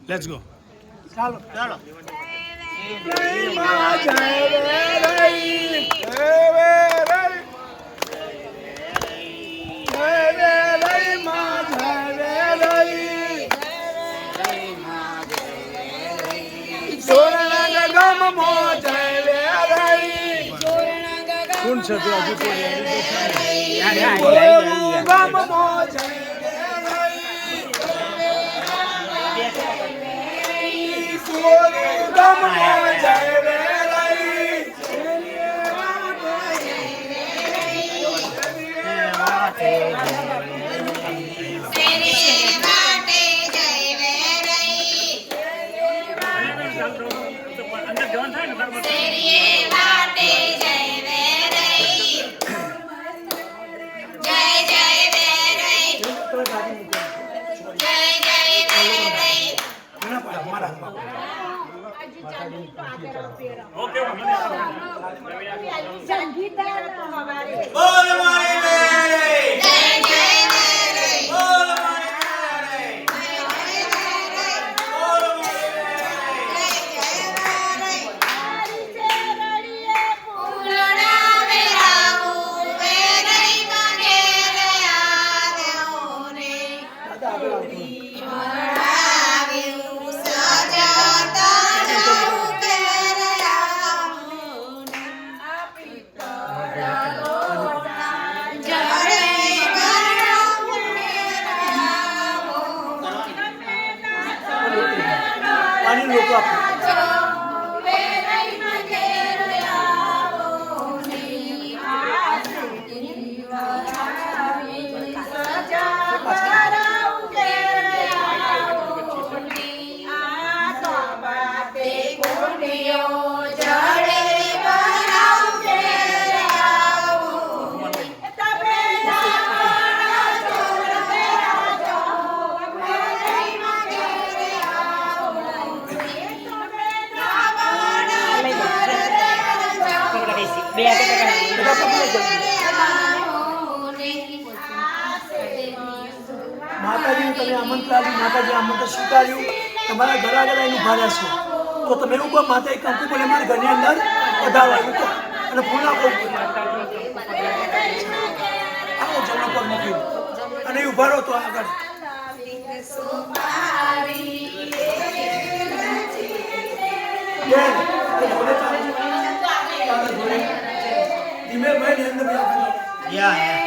Let's go. ચાલો ચાલો. કોણ છે તે હજુ તો માતાજી તમે આમંત્રણ માતાજી આમંત્રણ સ્વીકાર્યું તમારા ઘર આગળ આવીને ઉભા રહેશો તો તમે એવું કહો માતાજી કંકુ બોલે મારા ઘરની અંદર પધારવાનું તો અને ફૂલ આપો આવો જમણો પગ મૂકી અને ઉભા રહો તો આગળ ધીમે ભાઈ અંદર યા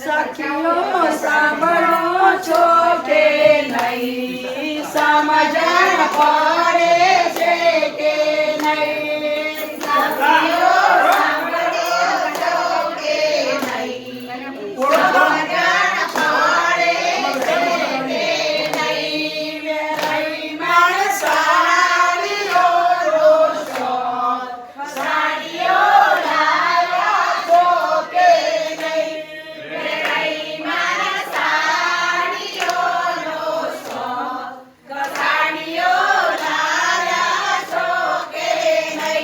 સખીઓ સાંભળો છો કે નહીં, સમજણ પડે છે કે નહીં, સખીઓ સાંભળો છો કે નહીં, સમજણ પડે છે કે નહીં, વેરાઈ માણસાળીઓ રોષો, સાડીઓ લાવ્યા છો કે નહીં, વેરાઈ માણસાળીઓ રોષો, સાડીઓ લાવ્યા છો કે નહીં.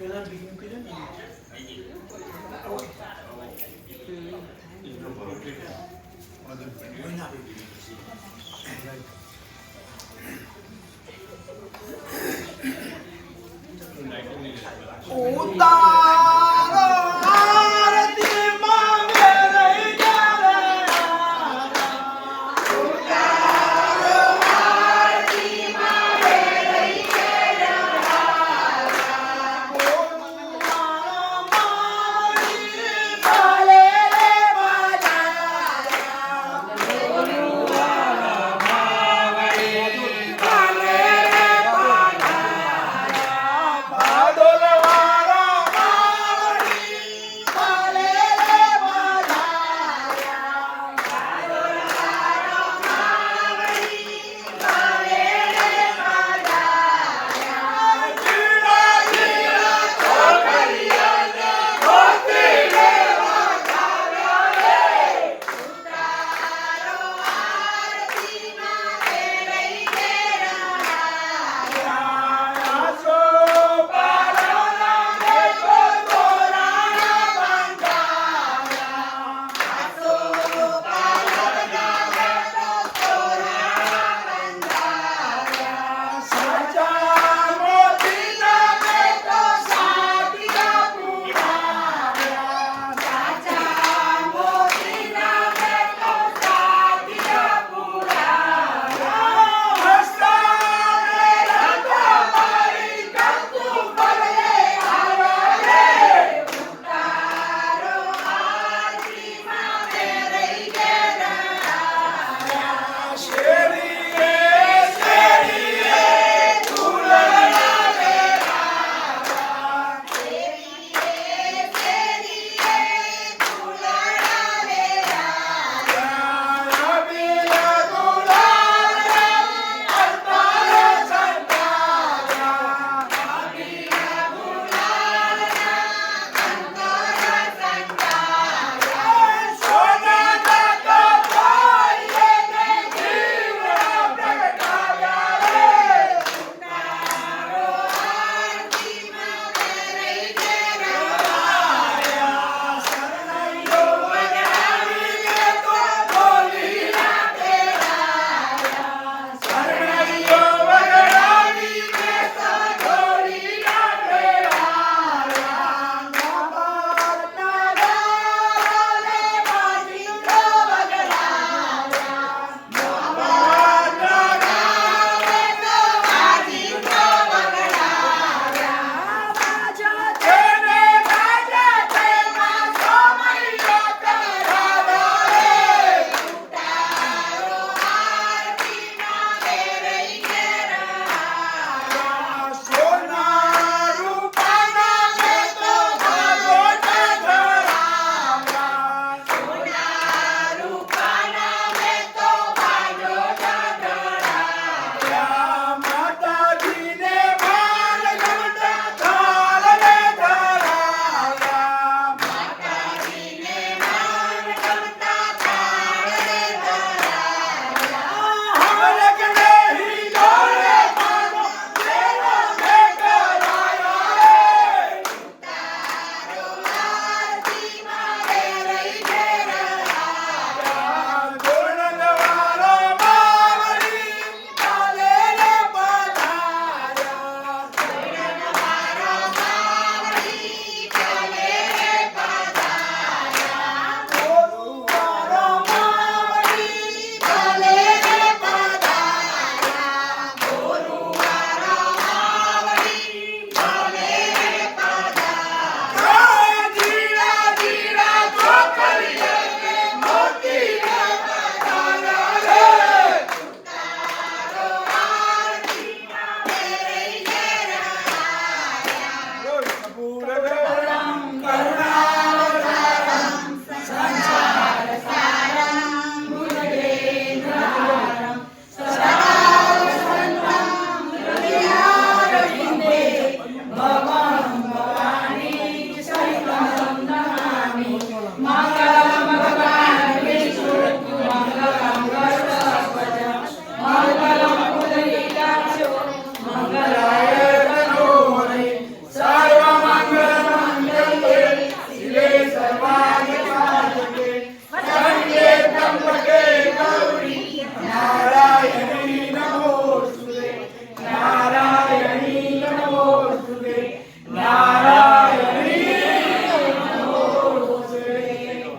પેલા બીજી મૂકી દે ને Bye.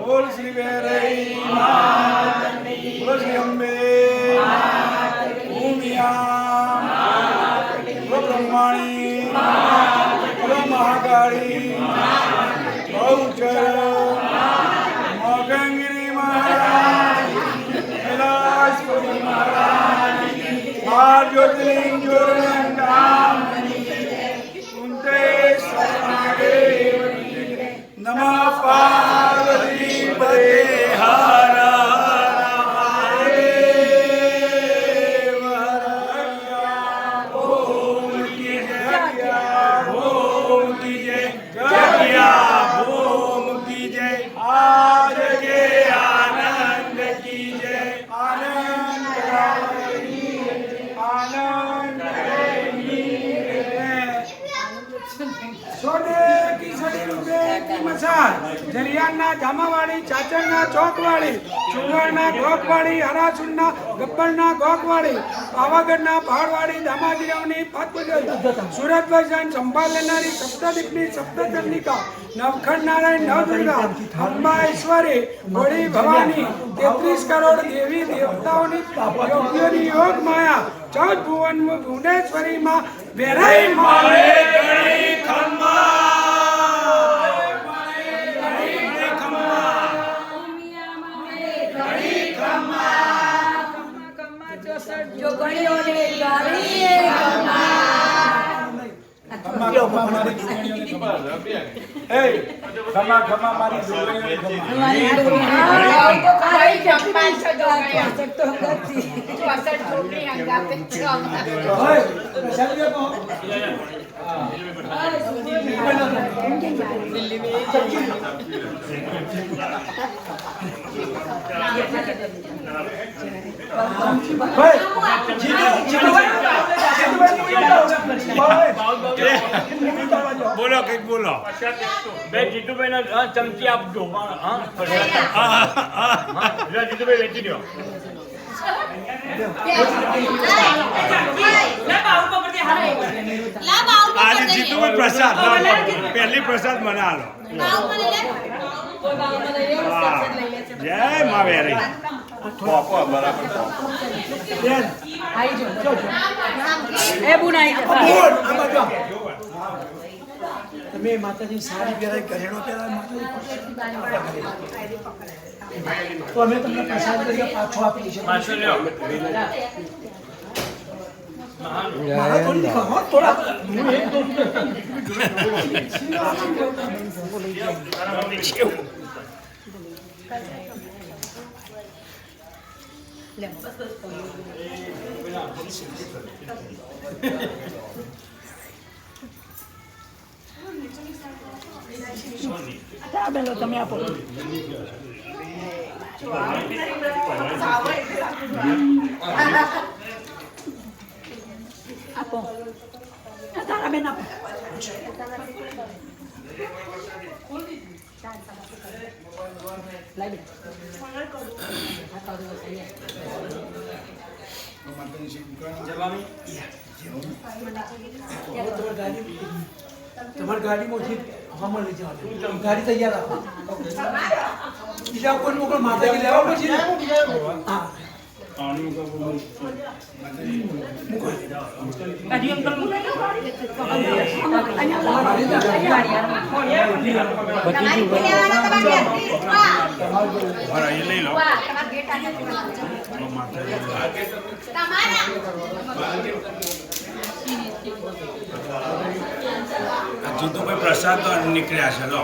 બોલ શ્રી વેરઈ માતની, બોલ શ્રી અંબે ભૂમિયા, બોલ બ્રહ્માણી, બોલ મહાકાળી, બહુચર મોગંગિરી મહારાજ, કૈલાસપુરી મહારાજ, બાર જ્યોતિર્લિંગ જ્યોતિર્લિંગામ કુંતેશ્વર મહાદેવ નમઃ પાર્વતી પતે હર મહાદેવ હર ભોમ કી જય, ભોમ કી જય, ભોમ કી જય, આજ કે આનંદ કી જય, આનંદ સોને કી સડી રૂપે કી મસાલ, જરિયાના જામાવાળી, ચાચરના ચોકવાળી, ચુંગરના ગોકવાળી, હરાસુરના ગબ્બરના ગોકવાળી, પાવાગઢના પહાડવાળી, દામાજીરાવની પાતપુજલ, સુરત ભજન સંભાળ લેનારી સપ્તદીપની સપ્તચંડિકા, નવખંડ નારાયણ નવદુર્ગા, અંબા ઈશ્વરી, ભોળી ભવાની, 33 કરોડ દેવી દેવતાઓની યોગ્યોની યોગ માયા, 14 ભુવન ભુવનેશ્વરી માં વેરાઈ મારે ગણી ખમ્મા, જો ગણીઓને ગાળીએ ખમા ખમા મારી જોગણીઓની ખમા. બોલો કઈક બોલો. બે જીતુભાઈ ચમચી આપજો. જીતુભાઈ વેચી દો. આજે જીતુભાઈ પ્રસાદ પહેલી પ્રસાદ મને આલો. જય મા વેરી. તમે માતાજી સારી પહેરાય, ઘરેણો પહેરાય, માતાજી તો અમે તમને પ્રસાદ તરીકે પાછો આપી દઈશું. મારા તો નહીં ખાઓ, થોડા હું એક દો તમે આપો. આપો તારા બેન આપો. તમારી ગાડીમાં છે હમણાં લઈ જવાનું. ગાડી તૈયાર રાખો. બીજા કોઈ મોકલ માતાજી લેવા પછી ને. હા લઈ લો. જીતુભાઈ પ્રસાદ તો નીકળ્યા છે. લો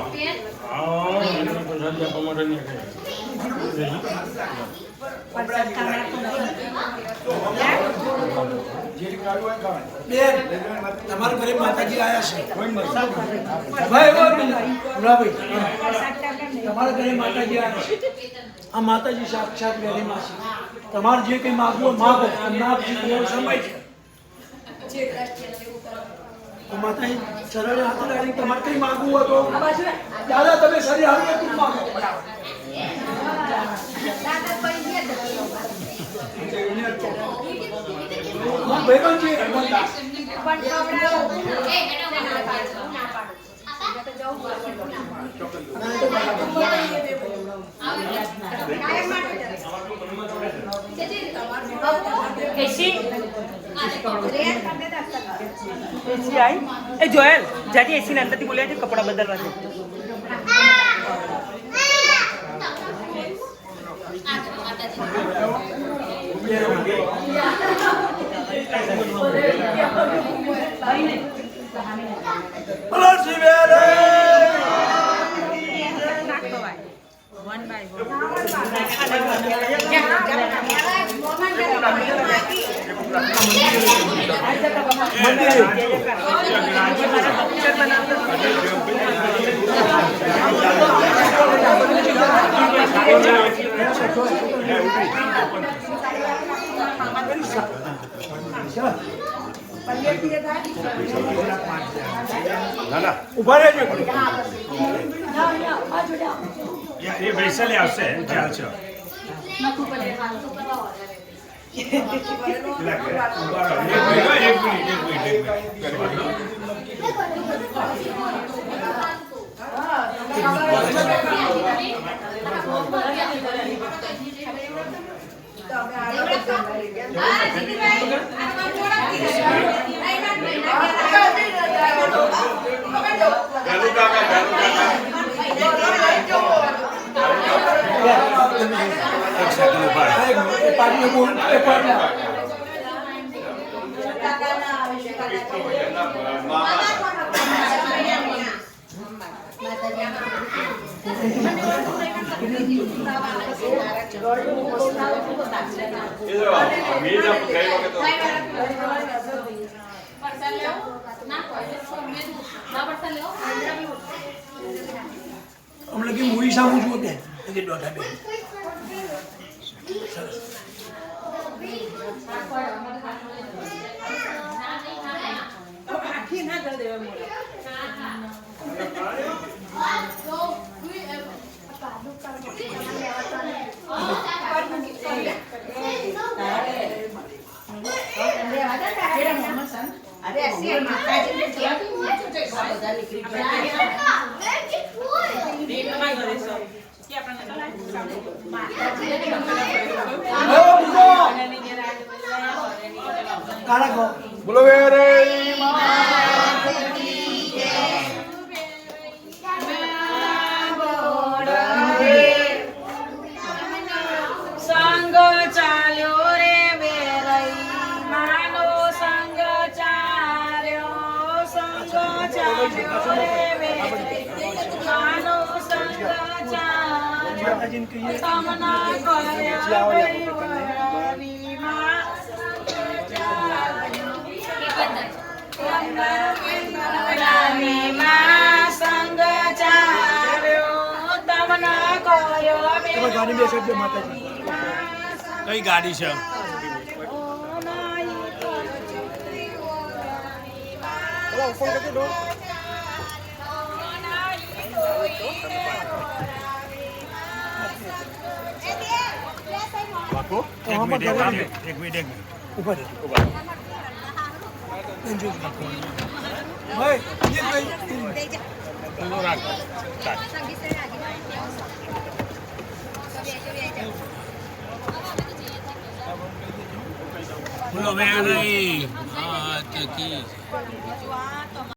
બેન તમારા ઘરે માતાજી આવ્યા છે. ભાઈ તમારા ઘરે માતાજી આવ્યા છે. આ માતાજી સાક્ષાત વેરીમાં છે. તમારે જે કંઈ માગવું માગો. નાથજી સમય છે. માતાજી સરળ હાથ લાગી તમારે કંઈ માગવું હોય તો દાદા તમે સરી હાથ તું માગો. ભાઈ એસી आई ए जोएल जाके एसी ने अंदर થી બોલ્યા છે કપડા બદલવા છે ઉભા રહેજો એ વૈશાલી આવશે ચાલ છે हम लोग की मूवी सामू જોતે કે દોઢા બે સરસ આખી ના કરી દેવા મોડે બોલો વેરે સંગ ચાલ્યો રે વેરઈ માનો સંગ ચાલ્યો રે વેરઈ માનો સંગ ચાલ્યો તમના કર્યા વૈવરી માં સંગ ચાલ્યો તમના કર્યો તમે ગાડી બેસજો માતાજી કઈ ગાડી છે એક મિનિટ ઉભા રહેજો ભાઈ ये भाई બોલો વેરી હા તો કી